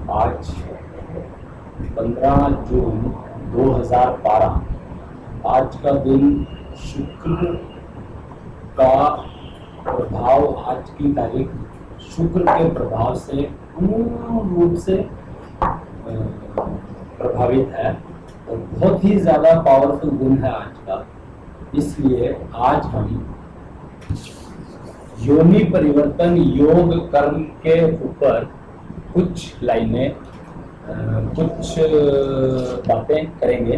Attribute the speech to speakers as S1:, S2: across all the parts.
S1: आज 15 जून 2012, आज का दिन शुक्र का प्रभाव, आज की तारीख शुक्र के प्रभाव से पूर्ण रूप से प्रभावित है और बहुत ही ज़्यादा पावरफुल दिन है आज का। इसलिए आज हम योनि परिवर्तन योग कर्म के ऊपर कुछ लाइनें, कुछ बातें करेंगे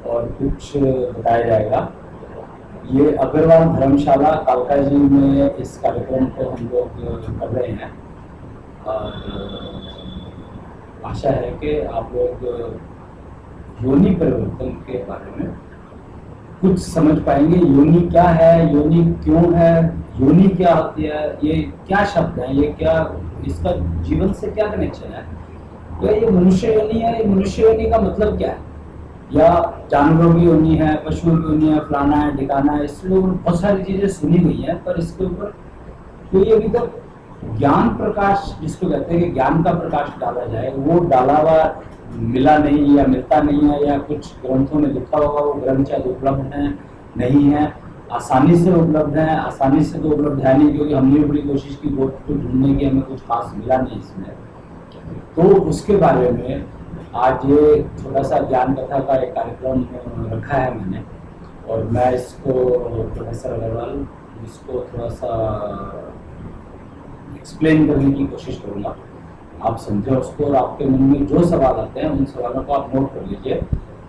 S1: और कुछ बताया जाएगा। ये अग्रवाल धर्मशाला कालका जी में इस कार्यक्रम को हम लोग कर रहे हैं और आशा है कि आप लोग योनि परिवर्तन के बारे में कुछ समझ पाएंगे। योनि क्या है, योनि क्यों है, योनि क्या होती है, ये क्या शब्द है, ये क्या, इसका जीवन से क्या कनेक्शन है, या ये मनुष्य योनि है, ये मनुष्य योनि का मतलब क्या है, या जानवरों की योनि है, पशुओं की योनि है, फलाना है, ठिकाना है। इसलिए बहुत सारी चीजें सुनी गई हैं, पर इसके ऊपर कोई अभी तक ज्ञान प्रकाश, जिसको कहते हैं कि ज्ञान का प्रकाश डाला जाए, वो डाला हुआ मिला नहीं या मिलता नहीं है, या कुछ ग्रंथों में लिखा होगा वो ग्रंथ शायद उपलब्ध है नहीं है, आसानी से उपलब्ध है, आसानी से तो उपलब्ध है नहीं, क्योंकि हमने बड़ी कोशिश की वो ढूंढने की, हमें कुछ खास मिला नहीं इसमें। तो उसके बारे में आज ये छोटा सा ज्ञान कथा का एक कार्यक्रम रखा है मैंने, और मैं इसको प्रोफेसर अग्रवाल इसको थोड़ा सा एक्सप्लेन करने की कोशिश करूँगा, आप समझे उसको, और आपके मन में जो सवाल आते हैं उन सवालों को आप नोट कर लीजिए,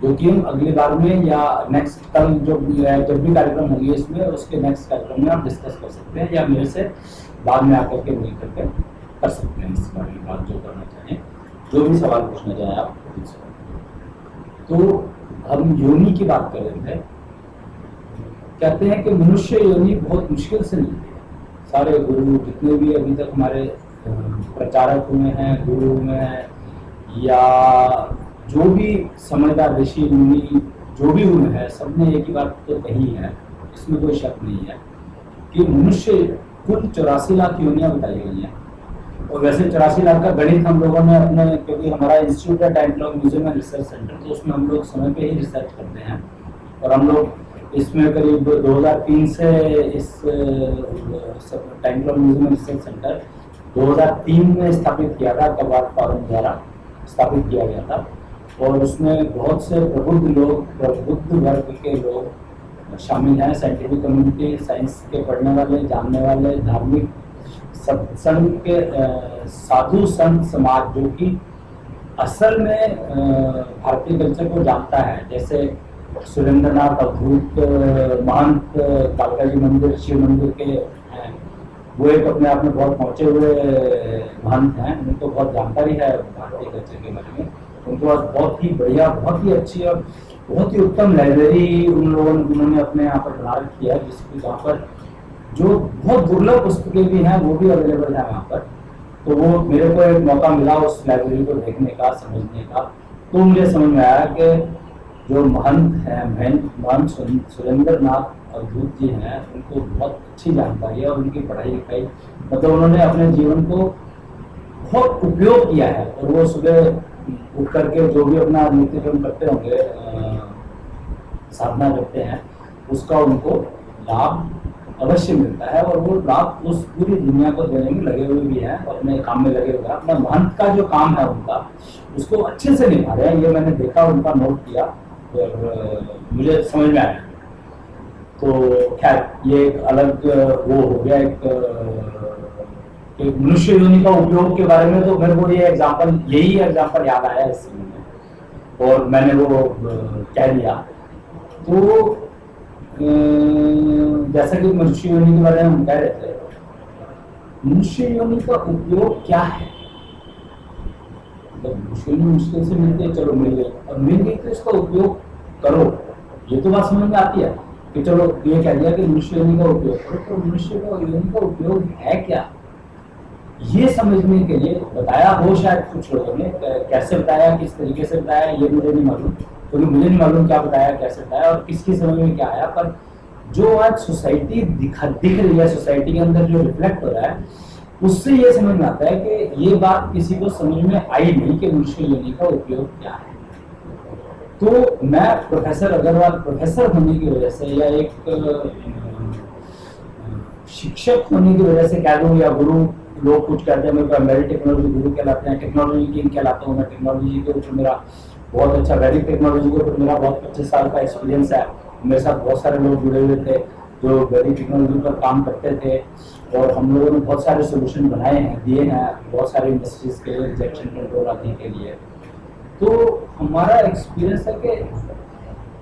S1: जो कि हम अगली बार में या नेक्स्ट कल जब भी कार्यक्रम होंगे इसमें, उसके नेक्स्ट कार्यक्रम में आप डिस्कस कर सकते हैं, या मेरे से बाद में आकर के मिल करके कर सकते हैं इस बारे में बात, जो करना चाहें, जो भी सवाल पूछना चाहें आप पूछ सकते हैं। तो हम योनि की बात कर रहे थे। कहते हैं कि मनुष्य योनि बहुत मुश्किल से मिलती है। सारे गुरु जितने भी अभी तक हमारे प्रचारक हुए हैं, गुरु हुए हैं, या जो भी समझदार ऋषि मुनि जो भी हुए हैं, सबने एक ही बात तो कही है, इसमें कोई शक नहीं है कि मनुष्य कुल 84 लाख योनियां बताई गई हैं। और वैसे 84 लाख का गणित हम लोगों ने अपने, क्योंकि हमारा इंस्टीट्यूट है टाइमक्लॉक म्यूजियम एंड रिसर्च सेंटर, तो उसमें हम लोग समय पे ही रिसर्च करते हैं, और हम लोग इसमें करीब 2003 से इस टाइमक्लॉक म्यूजियम एंड रिसर्च सेंटर 2003 में स्थापित किया था, कबाड़ फार्म द्वारा स्थापित किया गया था, और उसमें बहुत से प्रबुद्ध लोग, प्रबुद्ध वर्ग के लोग शामिल हैं, साइंटिफिक कम्युनिटी, साइंस के पढ़ने वाले, जानने वाले, धार्मिक सत्संग के साधु संत समाज, जो कि असल में भारतीय कल्चर को जानता है, जैसे सुरेंद्रनाथ अवधूत महंत कालका जी मंदिर, शिव मंदिर के हैं, वो एक अपने आप में बहुत पहुंचे हुए महंत हैं, उनको बहुत जानकारी है भारतीय कल्चर के बारे में। उनके पास बहुत ही बढ़िया, बहुत ही अच्छी और बहुत ही उत्तम लाइब्रेरी उन्होंने अपने यहाँ पर बना रखी है, जिसकी जहाँ पर जो बहुत दुर्लभ पुस्तकें भी हैं वो भी अवेलेबल है वहाँ पर। तो वो मेरे को एक मौका मिला उस लाइब्रेरी को देखने का, समझने का, तो मुझे समझ में आया कि जो महंत हैं, महंत सुरेंद्रनाथ अवधूत जी हैं, उनको बहुत अच्छी जानकारी है, और उनकी पढ़ाई लिखाई, मतलब उन्होंने अपने जीवन को बहुत उपयोग किया है, और वो सुबह उठ करके जो भी अपना नित्य कर्म करते होंगे, साधना करते हैं, उसका उनको लाभ अवश्य मिलता है, और वो लाभ उस पूरी दुनिया को देने में लगे हुए भी हैं, और अपने काम में लगे हुए हैं। अपना महंत का जो काम है उनका, उसको अच्छे से निभा रहे हैं, ये मैंने देखा, उनका नोट किया, और मुझे समझ में आया। तो खैर ये एक अलग वो हो गया, एक मनुष्य योनि का उपयोग के बारे में, तो मेरे को ये एग्जाम्पल, यही एग्जाम्पल याद आया इस समय में, और मैंने वो कह दिया। तो जैसा कि मनुष्य योनि के बारे में हम कह रहे थे, मनुष्य योनि का उपयोग क्या है? मनुष्य योनि मुश्किल से मिलती है, चलो मिल गई, और मिल गई तो इसका उपयोग करो, ये तो बात समझ में आती है कि चलो ये कह दिया कि मनुष्य योनि का उपयोग करो, तो मनुष्य का योनि का उपयोग है क्या, ये समझने के लिए बताया हो शायद कुछ लोगों ने। कैसे बताया, किस तरीके से बताया, ये मुझे नहीं मालूम, क्योंकि मुझे नहीं मालूम क्या बताया, कैसे बताया, और किसकी समझ में क्या आया। पर जो आज सोसाइटी दिख रही है, सोसाइटी के अंदर जो रिफ्लेक्ट हो रहा है, उससे ये समझ में आता है कि ये बात किसी को समझ में आई नहीं कि मनुष्य योनि का उपयोग क्या है। तो मैं प्रोफेसर अग्रवाल प्रोफेसर होने की वजह से या एक शिक्षक होने की वजह से कह दूं या गुरु, लोग कुछ कहते हैं मेरे मेरी टेक्नोलॉजी गुरु कहलाते हैं, टेक्नोलॉजी किंग कहलाता हूँ मैं। टेक्नोलॉजी के ऊपर मेरा बहुत अच्छा, वैदिक टेक्नोलॉजी के ऊपर मेरा बहुत 25 साल का एक्सपीरियंस है। मेरे साथ बहुत सारे लोग जुड़े हुए थे जो वैदिक टेक्नोलॉजी पर काम करते थे, और हम लोगों ने बहुत सारे सोल्यूशन बनाए हैं, दिए हैं बहुत सारे इंडस्ट्रीज के लिए, रिजेक्शन कंट्रोल आदि के लिए। तो हमारा एक्सपीरियंस है कि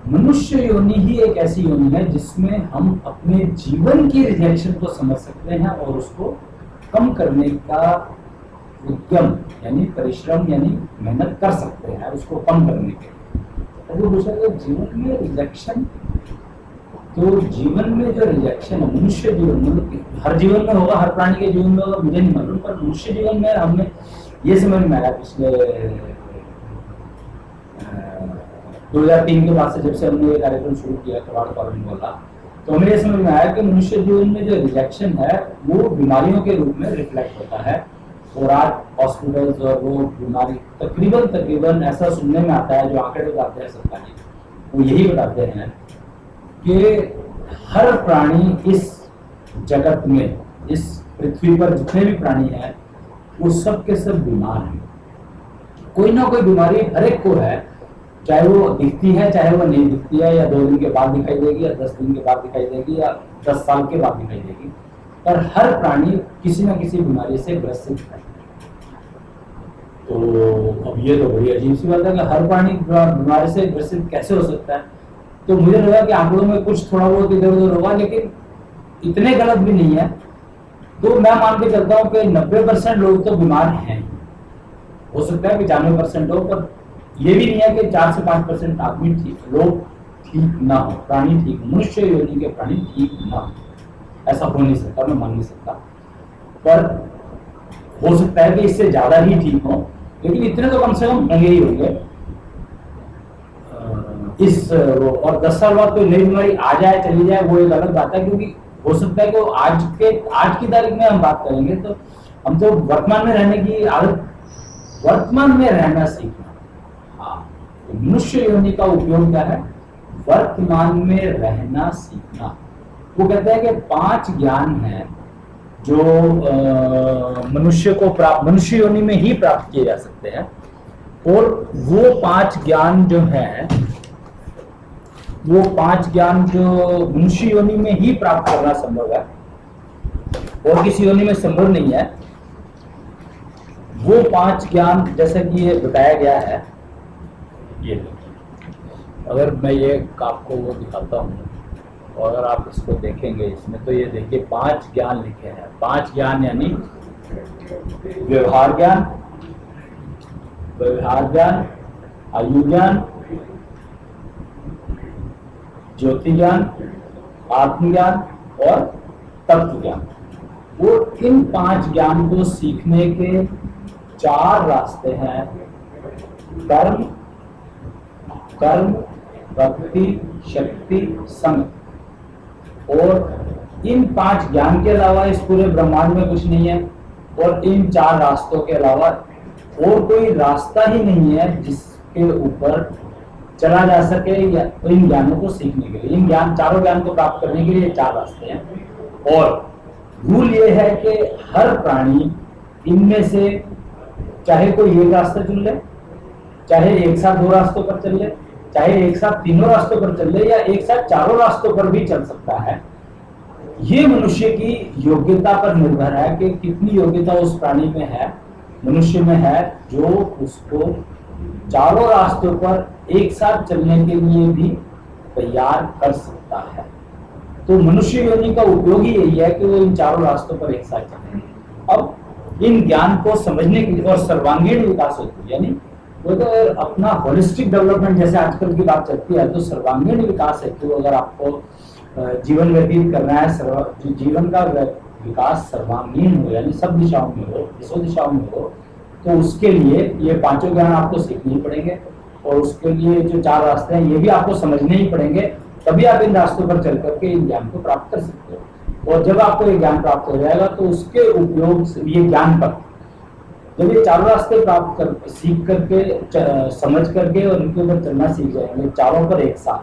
S1: मनुष्य योनि ही एक ऐसी योनि है जिसमें हम अपने जीवन की रिजेक्शन को समझ सकते हैं और उसको कम करने का उद्यम यानी परिश्रम यानी मेहनत कर सकते हैं उसको कम करने के। तो दूसरा जीवन में रिजेक्शन, तो जीवन में जो रिजेक्शन है मनुष्य जीवन मतलब हर जीवन में होगा, हर प्राणी के जीवन में होगा, मुझे नहीं मालूम, पर मनुष्य जीवन में हमने ये समझ में आया पिछले 2003 के बाद से, जब से हमने ये कार्यक्रम शुरू किया कबाड़ कॉलोनी वाला, तो हमें ये समझ में आया कि मनुष्य जीवन में जो रिजेक्शन है वो बीमारियों के रूप में रिफ्लेक्ट होता है। और आज हॉस्पिटल्स और वो बीमारी तकरीबन ऐसा सुनने में आता है, जो आंकड़े बताते हैं सरकारी, वो यही बताते हैं कि हर प्राणी इस जगत में, इस पृथ्वी पर जितने भी प्राणी हैं वो सब के सब बीमार हैं। कोई ना कोई बीमारी हर एक को है, चाहे वो दिखती है चाहे वो नहीं दिखती है, या 2 दिन के बाद दिखाई देगी या 10 दिन के बाद दिखाई देगी या 10 साल के बाद दिखाई देगी, पर हर प्राणी किसी न किसी बीमारी से ग्रसित है। तो अब ये तो बड़ी अजीब सी बात है कि हर प्राणी बीमारी से ग्रसित कैसे हो सकता है। तो मुझे लगा कि आंकड़ों में कुछ थोड़ा बहुत इधर उधर होगा, लेकिन इतने गलत भी नहीं है। तो मैं मान के चलता हूँ कि 90% लोग तो बीमार हैं, हो सकता है 95% हो, पर ये भी नहीं है कि 4 से 5% आदमी लोग ठीक ना हो, प्राणी ठीक, मनुष्य योनि के प्राणी ठीक ना हो, ऐसा हो नहीं सकता, मैं मान नहीं सकता। पर हो सकता है कि इससे ज्यादा ही ठीक हो, लेकिन इतने तो कम से कम होंगे ही होंगे। और 10 साल बाद कोई नई बीमारी आ जाए चली जाए वो एक अलग बात है, क्योंकि हो सकता है कि आज की तारीख में हम बात करेंगे तो हम तो वर्तमान में रहने की आदत, वर्तमान में रहना सीखना। तो मनुष्य योनि का उपयोग क्या है? वर्तमान में रहना सीखना। वो कहते हैं कि 5 ज्ञान हैं जो मनुष्य योनि में ही प्राप्त किए जा सकते हैं, और वो 5 ज्ञान जो हैं, वो 5 ज्ञान जो मनुष्य योनि में ही प्राप्त करना संभव है और किसी योनि में संभव नहीं है, वो 5 ज्ञान जैसा कि ये बताया गया है। ये अगर मैं ये आपको वो दिखाता हूँ और अगर आप इसको देखेंगे इसमें, तो ये देखिए 5 ज्ञान लिखे हैं। 5 ज्ञान यानी व्यवहार ज्ञान, आयु ज्ञान, ज्योति ज्ञान, आत्मज्ञान और तत्व ज्ञान। वो इन 5 ज्ञान को सीखने के 4 रास्ते हैं: कर्म, भक्ति, शक्ति, संग। और इन 5 ज्ञान के अलावा इस पूरे ब्रह्मांड में कुछ नहीं है, और इन 4 रास्तों के अलावा और कोई रास्ता ही नहीं है जिसके ऊपर चला जा सके या इन ज्ञानों को सीखने के लिए। इन चारों ज्ञान को प्राप्त करने के लिए 4 रास्ते हैं, और रूल ये है कि हर प्राणी इनमें से चाहे कोई एक रास्ता चुन ले, चाहे एक साथ 2 रास्तों पर चल ले, चाहे एक साथ 3 रास्तों पर चल ले, या एक साथ 4 रास्तों पर भी चल सकता है। ये मनुष्य की योग्यता पर निर्भर है कि कितनी योग्यता उस प्राणी में है, मनुष्य में है, जो उसको 4 रास्तों पर एक साथ चलने के लिए भी तैयार कर सकता है। तो मनुष्य योनि का उपयोग ही यही है कि वो इन 4 रास्तों पर एक साथ चले। अब इन ज्ञान को समझने के लिए और सर्वांगीण विकास होती है, यानी वो तो अपना होलिस्टिक डेवलपमेंट जैसे आजकल की बात चलती है, तो सर्वांगीण विकास है। तो अगर आपको जीवन व्यतीत करना है, जीवन का विकास सर्वांगीण हो, यानी सब दिशाओं में हो, दिशा दिशाओं में हो, तो उसके लिए ये 5 ज्ञान आपको सीखने ही पड़ेंगे, और उसके लिए जो 4 रास्ते हैं ये भी आपको समझने ही पड़ेंगे, तभी आप इन रास्तों पर चल करके इन ज्ञान को प्राप्त कर सकते हो। और जब आपको ये ज्ञान प्राप्त हो जाएगा तो उसके उपयोग से ये ज्ञान पर जब ये चारों रास्ते प्राप्त कर सीख करके समझ करके और इनके ऊपर चलना सीख जाएंगे चारों पर एक साथ,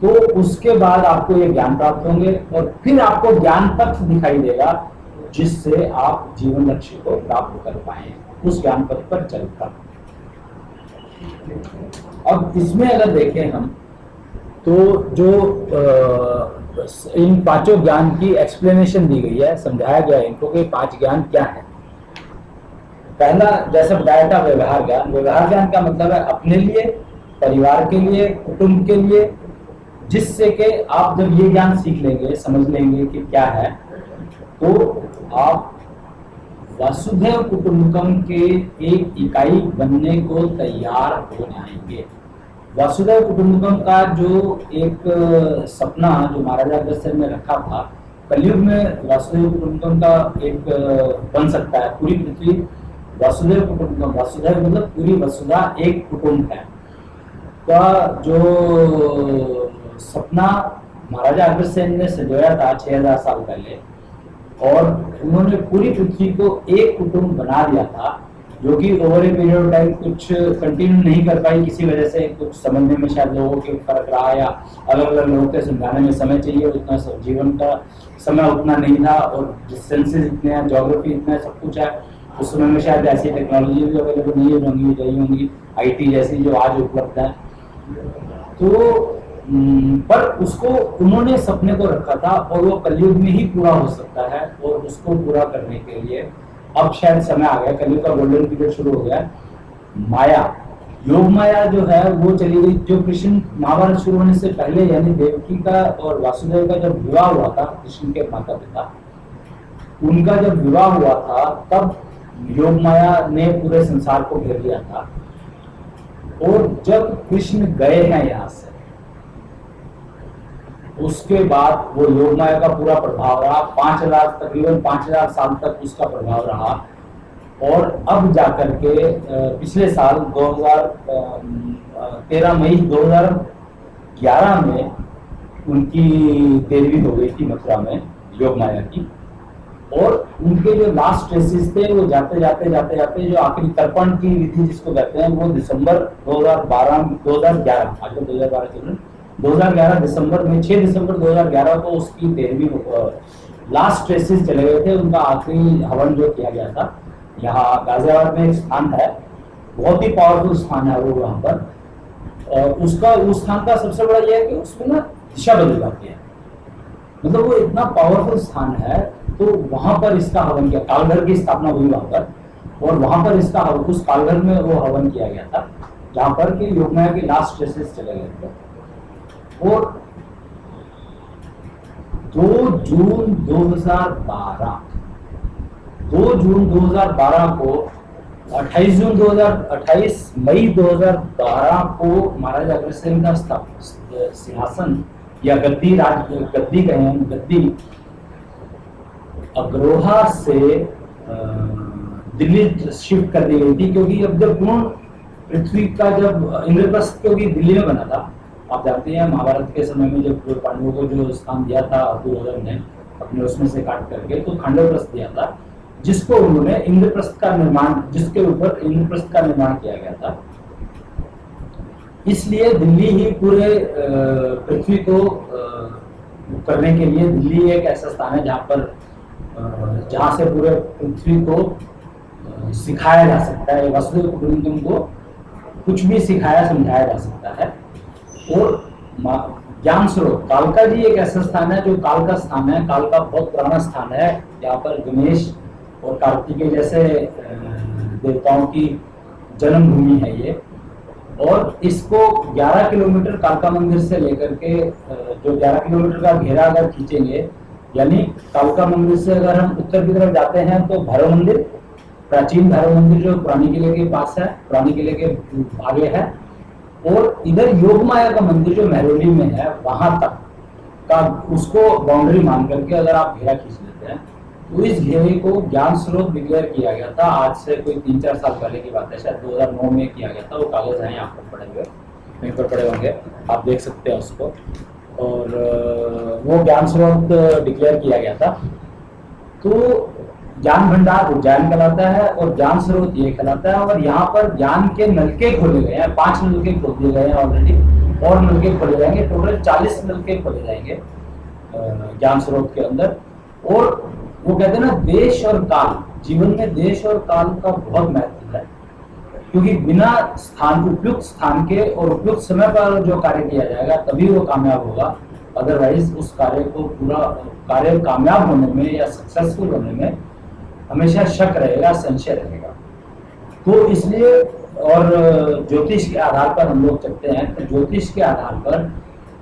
S1: तो उसके बाद आपको ये ज्ञान प्राप्त होंगे और फिर आपको ज्ञान पथ दिखाई देगा जिससे आप जीवन लक्ष्य को प्राप्त कर पाए उस ज्ञान पथ पर चलकर। अब इसमें अगर देखें हम तो जो इन पांचों ज्ञान की एक्सप्लेनेशन दी गई है, समझाया गया है इनको कि पांच ज्ञान क्या है। पहला जैसे बताया था व्यवहार ज्ञान। व्यवहार ज्ञान का मतलब है अपने लिए, परिवार के लिए, कुटुंब के लिए, जिससे कि आप जब ये ज्ञान सीख लेंगे, समझ लेंगे कि क्या है, तो आप वसुधैव कुटुंबकम के एक इकाई बनने को तैयार हो जाएंगे। वसुधैव कुटुंबकम का जो एक सपना जो महाराजा अग्रसेन ने रखा था, कलयुग में वसुधैव कुटुंबकम का एक बन सकता है। पूरी पृथ्वी वसुधैव कुटुंबकम, वसुधैव मतलब पूरी वसुधा एक कुटुंब है का जो सपना महाराजा अग्रसेन ने सजाया था 6000 साल पहले, और उन्होंने पूरी पृथ्वी को एक कुटुंब बना दिया था, जो कि over a period of time कुछ कंटिन्यू नहीं कर पाई किसी वजह से, कुछ समझने में शायद लोगों के फर्क रहा या अलग अलग लोगों के समझाने में समय चाहिए, उतना जीवन का समय उतना नहीं था और डिस्टेंसेस इतने हैं, ज्योग्राफी इतना सब कुछ है। उस समय में शायद ऐसी टेक्नोलॉजी भी अवेलेबल नहीं होंगी IT जैसी जो आज उपलब्ध है। तो पर उसको उन्होंने सपने को रखा था और वो कलयुग में ही पूरा हो सकता है, और उसको पूरा करने के लिए अब शायद समय आ गया, कलयुग का गोल्डन पीरियड शुरू हो गया। माया, योग माया जो है वो चली गई। जो कृष्ण महाभारत शुरू होने से पहले यानी देवकी का और वासुदेव का जब विवाह हुआ था, कृष्ण के माता पिता, उनका जब विवाह हुआ था तब योग माया ने पूरे संसार को घेर लिया था। और जब कृष्ण गए हैं यहाँ से, उसके बाद वो योग माया का पूरा प्रभाव रहा, तकरीबन 5000 साल तक उसका प्रभाव रहा। और अब जाकर के पिछले साल 13 मई 2011 में उनकी देवी हो गई थी मथुरा में योग माया की, और उनके जो लास्ट ट्रेसेस थे वो जाते जाते जो आखिरी तर्पण की विधि जिसको कहते हैं, वो दिसंबर 2011 आज 2012 चल रहे 2011 दिसंबर में 6 दिसंबर 2011 को उसकी 13वीं लास्ट ट्रेसेस चले गए थे। उनका आखिरी हवन जो किया गया था, यहाँ गाजियाबाद में एक स्थान है, बहुत ही पावरफुल स्थान है वो वहाँ पर, और उसका उस स्थान का सबसे बड़ा यह है कि उसमें ना दिशा बदल जाती है, मतलब वो इतना पावरफुल स्थान है। तो वहां पर इसका हवन किया, कालघर की स्थापना हुई वहां पर, और वहां पर इसका उस कालघर में वो हवन किया गया था जहां पर कि योग माया के लास्ट ट्रेसेस चले गए थे। और 2 जून 2012 को 28 मई 2012 को महाराजा अग्रसेन का सिंहासन या गद्दी गद्दी अग्रोहा से दिल्ली शिफ्ट कर दी गई थी, क्योंकि अब जब पूर्ण पृथ्वी का जब इंद्रप्रस्थ क्योंकि दिल्ली में बना था, आप जानते हैं महाभारत के समय में जब पांडवों को जो स्थान दिया था दुर्योधन ने अपने उसमें से काट करके, तो खांडवप्रस्थ दिया था जिसको उन्होंने इंद्रप्रस्थ का निर्माण, जिसके ऊपर इंद्रप्रस्थ का निर्माण किया गया था। इसलिए दिल्ली ही पूरे पृथ्वी को करने के लिए दिल्ली एक ऐसा स्थान है जहाँ से पूरे पृथ्वी को सिखाया जा सकता है, वसुधैव कुटुंबकम को कुछ भी सिखाया समझाया जा सकता है। और ज्ञान स्रोत कालका जी एक ऐसा स्थान है जो काल का स्थान है, काल का बहुत पुराना स्थान है, यहाँ पर गणेश और कार्तिकेय जैसे देवताओं की जन्मभूमि है ये। और इसको 11 किलोमीटर कालका मंदिर से लेकर के जो 11 किलोमीटर का घेरा अगर खींचेंगे, यानी कालका मंदिर से अगर हम उत्तर की तरफ जाते हैं तो भैरव मंदिर, प्राचीन भैरव मंदिर जो पुरानी किले के पास है, पुरानी किले के आगे है, और इधर योग माया का मंदिर जो महरौली में है वहां तक का उसको बाउंड्री मान करके अगर आप घेरा खींच लेते हैं, तो इस घेरे को ज्ञान स्रोत डिक्लेयर किया गया था। आज से कोई 3-4 साल पहले की बात है, शायद 2009 में किया गया था। वो कागज है यहाँ पर पड़े हुए, वहीं पर पड़े होंगे, आप देख सकते हैं उसको। और वो ज्ञान स्रोत डिक्लेयर किया गया था। तो ज्ञान भंडार उज्जैन कहलाता है और ज्ञान स्रोत ये कहलाता है। और यहाँ पर ज्ञान के नलके खोले गए हैं, 5 नलके खोल दिए गए हैं ऑलरेडी, और नलके खोले जाएंगे, टोटल 40 नलके खोले जाएंगे ज्ञान स्रोत के अंदर। और वो कहते हैं ना, देश और काल, जीवन में देश और काल का बहुत महत्व है, क्योंकि बिना स्थान, उपयुक्त स्थान के और उपयुक्त समय पर जो कार्य किया जाएगा तभी वो कामयाब होगा। अदरवाइज उस कार्य को, पूरा कार्य कामयाब होने में या सक्सेसफुल होने में हमेशा शक रहेगा, संशय रहेगा। तो इसलिए, और ज्योतिष के आधार पर हम लोग चलते हैं, तो ज्योतिष के आधार पर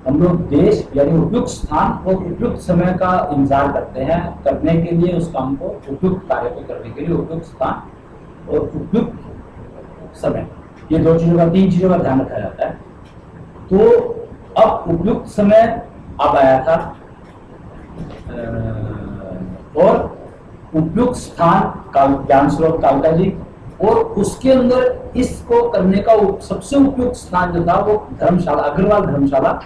S1: हम लोग देश यानी उपयुक्त स्थान और उपयुक्त समय का इंतजार करते हैं करने के लिए, उस काम को, उपयुक्त कार्य को करने के लिए उपयुक्त स्थान और उपयुक्त समय, ये 2 चीजों का, 3 चीजों का ध्यान रखा जाता है। तो अब उपयुक्त समय अब आया था और उपयुक्त स्थान ज्ञान स्रोत कालका जी, और उसके अंदर इसको करने का सबसे उपयुक्त स्थान जो था वो धर्मशाला, अग्रवाल धर्मशाला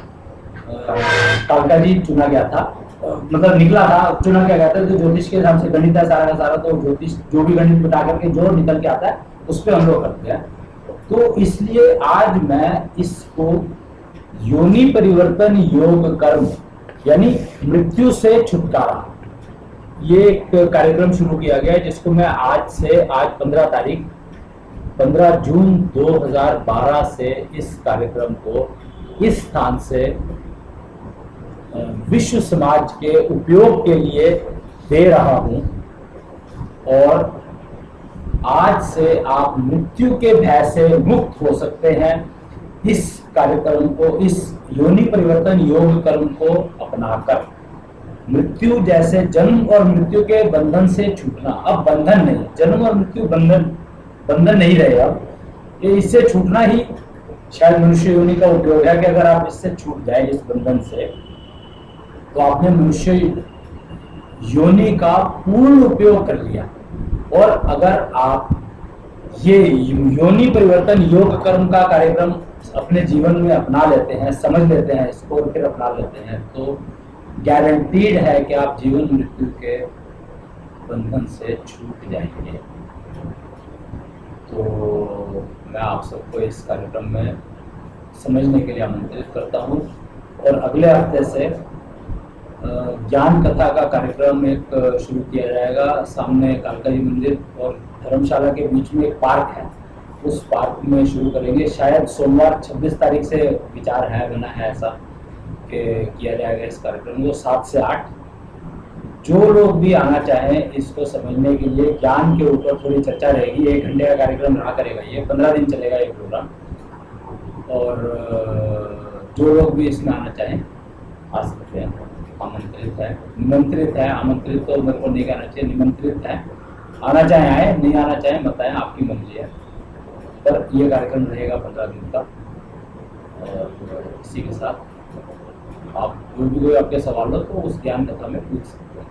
S1: कालका जी चुना गया था, मतलब निकला था, चुना गया था। तो ज्योतिष के हिसाब से गणित है सारा का सारा, तो ज्योतिष जो भी गणित बता करके जो निकल के आता है उस पर हम लोग करते हैं। तो इसलिए आज मैं इसको योनि परिवर्तन योग कर्म यानी मृत्यु से छुटकारा, ये एक कार्यक्रम शुरू किया गया है, जिसको मैं आज 15 जून 2012 से इस कार्यक्रम को इस स्थान से विश्व समाज के उपयोग के लिए दे रहा हूं। और आज से आप मृत्यु के भय से मुक्त हो सकते हैं इस कार्यक्रम को, इस योनि परिवर्तन योग कर्म को अपनाकर। मृत्यु जैसे जन्म और मृत्यु के बंधन से छूटना, अब बंधन नहीं, जन्म और मृत्यु बंधन नहीं रहे। अब ये इससे छूटना ही शायद मनुष्य योनि का उपयोग है, कि अगर आप इससे छूट जाए, इस बंधन से, तो आपने मनुष्य योनि का पूर्ण उपयोग कर लिया। और अगर आप ये योनि परिवर्तन योग कर्म का कार्यक्रम अपने जीवन में अपना लेते हैं, समझ लेते हैं इसको और फिर अपना लेते हैं, तो गारंटीड है कि आप जीवन मृत्यु के बंधन से छूट जाएंगे। तो मैं आप सबको इस कार्यक्रम में समझने के लिए आमंत्रित करता हूँ। और अगले हफ्ते से ज्ञान कथा का कार्यक्रम एक शुरू किया जाएगा। सामने कालका जी मंदिर और धर्मशाला के बीच में एक पार्क है, उस पार्क में शुरू करेंगे। शायद सोमवार 26 तारीख से विचार है, बना है ऐसा कि किया जाएगा इस कार्यक्रम को 7 से 8। जो लोग भी आना चाहें इसको समझने के लिए, ज्ञान के ऊपर थोड़ी चर्चा रहेगी। 1 घंटे का कार्यक्रम रहा करेगा, ये 15 दिन चलेगा ये प्रोग्राम। और जो लोग भी इसमें आना चाहें आ सकते हैं, आमंत्रित है, निमंत्रित है। आमंत्रित तो मेरे को नहीं कहना चाहिए, निमंत्रित है। आना चाहे आए, नहीं आना चाहे मत आए, आपकी मर्जी है। पर ये कार्यक्रम रहेगा 15 दिन का। और इसी के साथ आप जो भी कोई आपके सवाल हो तो उस ज्ञान कथा में पूछ सकते हैं।